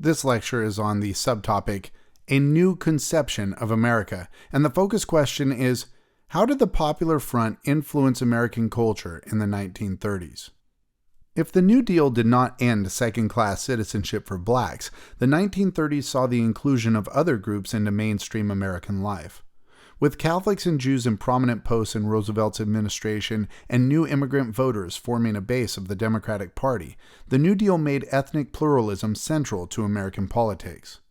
This lecture is on the subtopic, A New Conception of America, and the focus question is, how did the Popular Front influence American culture in the 1930s? If the New Deal did not end second-class citizenship for blacks, the 1930s saw the inclusion of other groups into mainstream American life. With Catholics and Jews in prominent posts in Roosevelt's administration and new immigrant voters forming a base of the Democratic Party, the New Deal made ethnic pluralism central to American politics.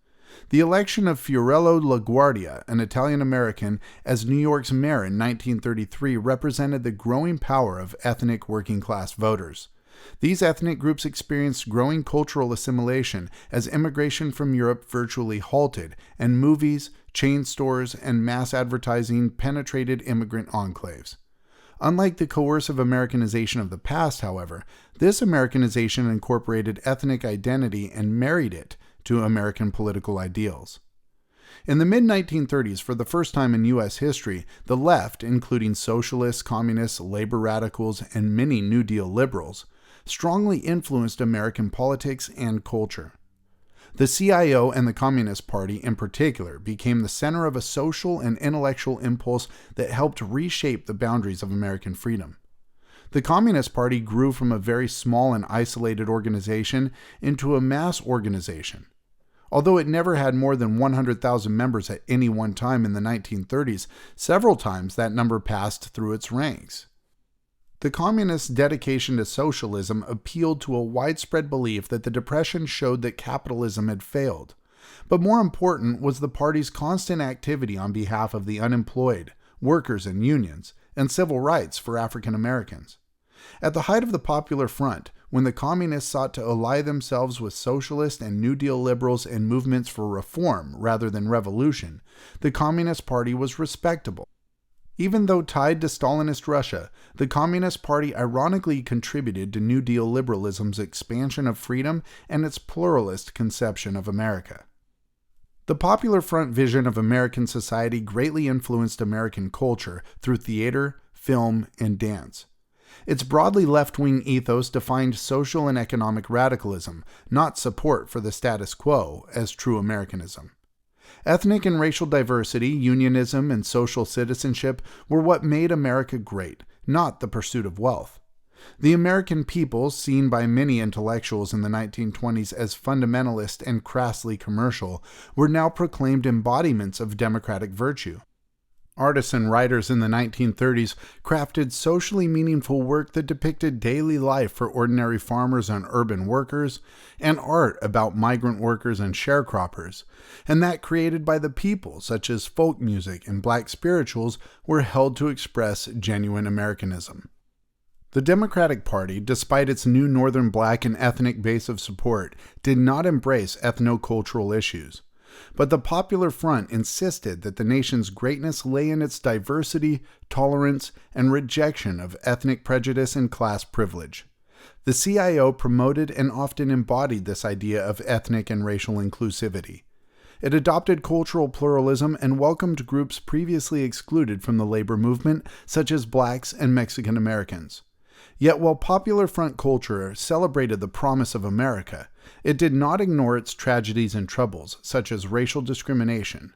The election of Fiorello LaGuardia, an Italian-American, as New York's mayor in 1933 represented the growing power of ethnic working-class voters. These ethnic groups experienced growing cultural assimilation as immigration from Europe virtually halted, and movies, chain stores, and mass advertising penetrated immigrant enclaves. Unlike the coercive Americanization of the past, however, this Americanization incorporated ethnic identity and married it to American political ideals. In the mid-1930s, for the first time in U.S. history, the left, including socialists, communists, labor radicals, and many New Deal liberals, strongly influenced American politics and culture. The CIO and the Communist Party in particular became the center of a social and intellectual impulse that helped reshape the boundaries of American freedom. The Communist Party grew from a very small and isolated organization into a mass organization. Although it never had more than 100,000 members at any one time in the 1930s, several times that number passed through its ranks. The Communists' dedication to socialism appealed to a widespread belief that the Depression showed that capitalism had failed. But more important was the party's constant activity on behalf of the unemployed, workers and unions, and civil rights for African Americans. At the height of the Popular Front, when the Communists sought to ally themselves with socialist and New Deal liberals in movements for reform rather than revolution, the Communist Party was respectable. Even though tied to Stalinist Russia, the Communist Party ironically contributed to New Deal liberalism's expansion of freedom and its pluralist conception of America. The Popular Front vision of American society greatly influenced American culture through theater, film, and dance. Its broadly left-wing ethos defined social and economic radicalism, not support for the status quo, as true Americanism. Ethnic and racial diversity, unionism, and social citizenship were what made America great, not the pursuit of wealth. The American people, seen by many intellectuals in the 1920s as fundamentalist and crassly commercial, were now proclaimed embodiments of democratic virtue. Artists and writers in the 1930s crafted socially meaningful work that depicted daily life for ordinary farmers and urban workers, and art about migrant workers and sharecroppers, and that created by the people, such as folk music and black spirituals, were held to express genuine Americanism. The Democratic Party, despite its new northern black and ethnic base of support, did not embrace ethno-cultural issues. But the Popular Front insisted that the nation's greatness lay in its diversity, tolerance, and rejection of ethnic prejudice and class privilege. The CIO promoted and often embodied this idea of ethnic and racial inclusivity. It adopted cultural pluralism and welcomed groups previously excluded from the labor movement, such as blacks and Mexican Americans. Yet while Popular Front culture celebrated the promise of America, it did not ignore its tragedies and troubles, such as racial discrimination.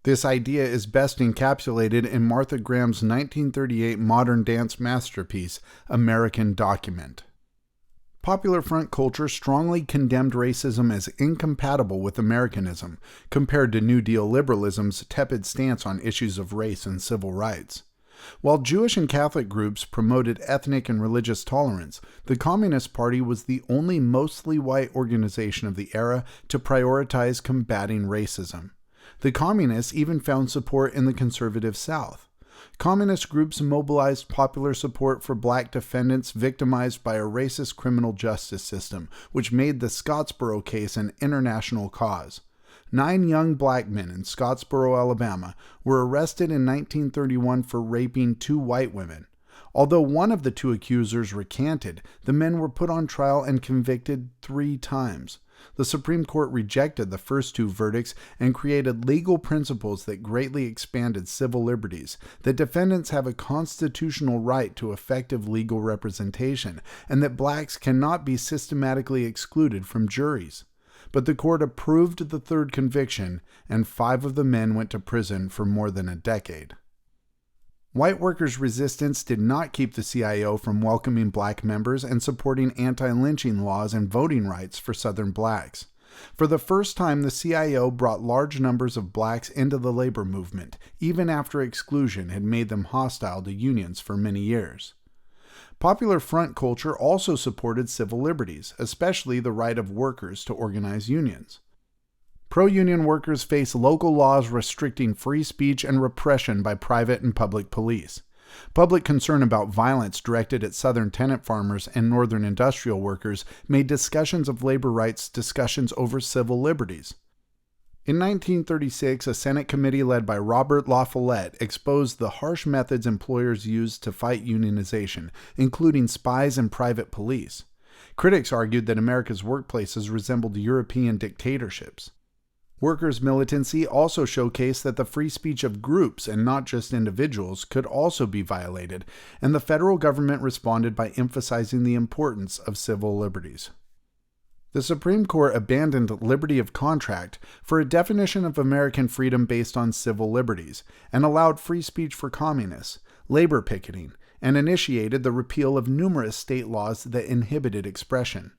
This idea is best encapsulated in Martha Graham's 1938 modern dance masterpiece, American Document. Popular Front culture strongly condemned racism as incompatible with Americanism, compared to New Deal liberalism's tepid stance on issues of race and civil rights. While Jewish and Catholic groups promoted ethnic and religious tolerance, the Communist Party was the only mostly white organization of the era to prioritize combating racism. The Communists even found support in the conservative South. Communist groups mobilized popular support for black defendants victimized by a racist criminal justice system, which made the Scottsboro case an international cause. 9 young black men in Scottsboro, Alabama, were arrested in 1931 for raping 2 white women. Although one of the 2 accusers recanted, the men were put on trial and convicted 3 times. The Supreme Court rejected the first 2 verdicts and created legal principles that greatly expanded civil liberties, that defendants have a constitutional right to effective legal representation, and that blacks cannot be systematically excluded from juries. but the court approved the third conviction, and 5 of the men went to prison for more than a decade. White workers' resistance did not keep the CIO from welcoming black members and supporting anti-lynching laws and voting rights for Southern blacks. For the first time, the CIO brought large numbers of blacks into the labor movement, even after exclusion had made them hostile to unions for many years. Popular Front culture also supported civil liberties, especially the right of workers to organize unions. Pro-union workers face local laws restricting free speech and repression by private and public police. Public concern about violence directed at Southern tenant farmers and Northern industrial workers made discussions of labor rights discussions over civil liberties. In 1936, a Senate committee led by Robert La Follette exposed the harsh methods employers used to fight unionization, including spies and private police. Critics argued that America's workplaces resembled European dictatorships. Workers' militancy also showcased that the free speech of groups and not just individuals could also be violated, and the federal government responded by emphasizing the importance of civil liberties. The Supreme Court abandoned liberty of contract for a definition of American freedom based on civil liberties, and allowed free speech for communists, labor picketing, and initiated the repeal of numerous state laws that inhibited expression.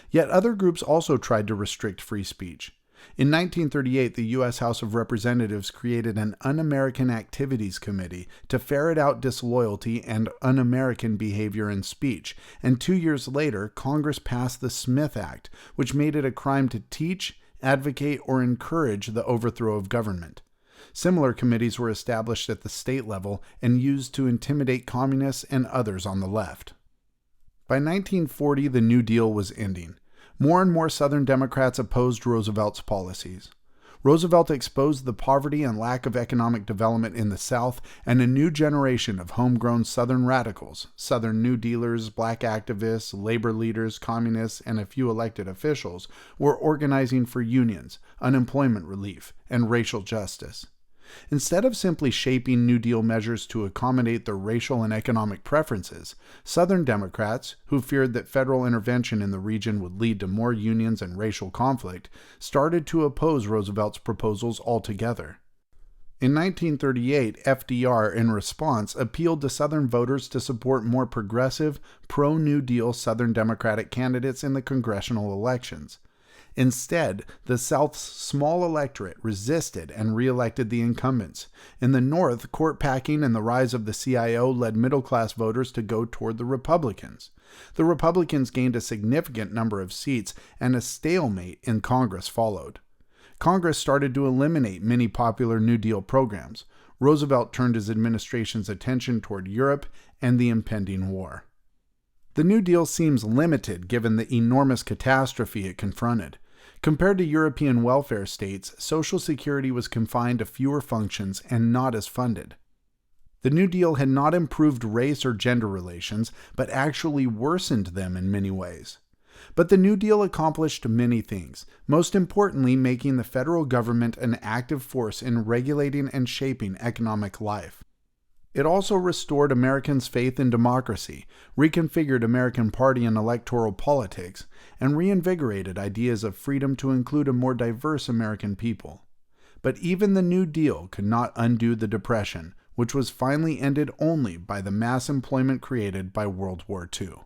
Yet other groups also tried to restrict free speech. In 1938, the U.S. House of Representatives created an Un-American Activities Committee to ferret out disloyalty and un-American behavior in speech, and 2 years later, Congress passed the Smith Act, which made it a crime to teach, advocate, or encourage the overthrow of government. Similar committees were established at the state level and used to intimidate communists and others on the left. By 1940, the New Deal was ending. More and more Southern Democrats opposed Roosevelt's policies. Roosevelt exposed the poverty and lack of economic development in the South, and a new generation of homegrown Southern radicals, Southern New Dealers, black activists, labor leaders, communists, and a few elected officials, were organizing for unions, unemployment relief, and racial justice. Instead of simply shaping New Deal measures to accommodate their racial and economic preferences, Southern Democrats, who feared that federal intervention in the region would lead to more unions and racial conflict, started to oppose Roosevelt's proposals altogether. In 1938, FDR, in response, appealed to Southern voters to support more progressive, pro-New Deal Southern Democratic candidates in the congressional elections. Instead, the South's small electorate resisted and re-elected the incumbents. In the North, court packing and the rise of the CIO led middle-class voters to go toward the Republicans. The Republicans gained a significant number of seats, and a stalemate in Congress followed. Congress started to eliminate many popular New Deal programs. Roosevelt turned his administration's attention toward Europe and the impending war. The New Deal seems limited given the enormous catastrophe it confronted. Compared to European welfare states, Social Security was confined to fewer functions and not as funded. The New Deal had not improved race or gender relations, but actually worsened them in many ways. But the New Deal accomplished many things, most importantly making the federal government an active force in regulating and shaping economic life. It also restored Americans' faith in democracy, reconfigured American party and electoral politics, and reinvigorated ideas of freedom to include a more diverse American people. But even the New Deal could not undo the Depression, which was finally ended only by the mass employment created by World War II.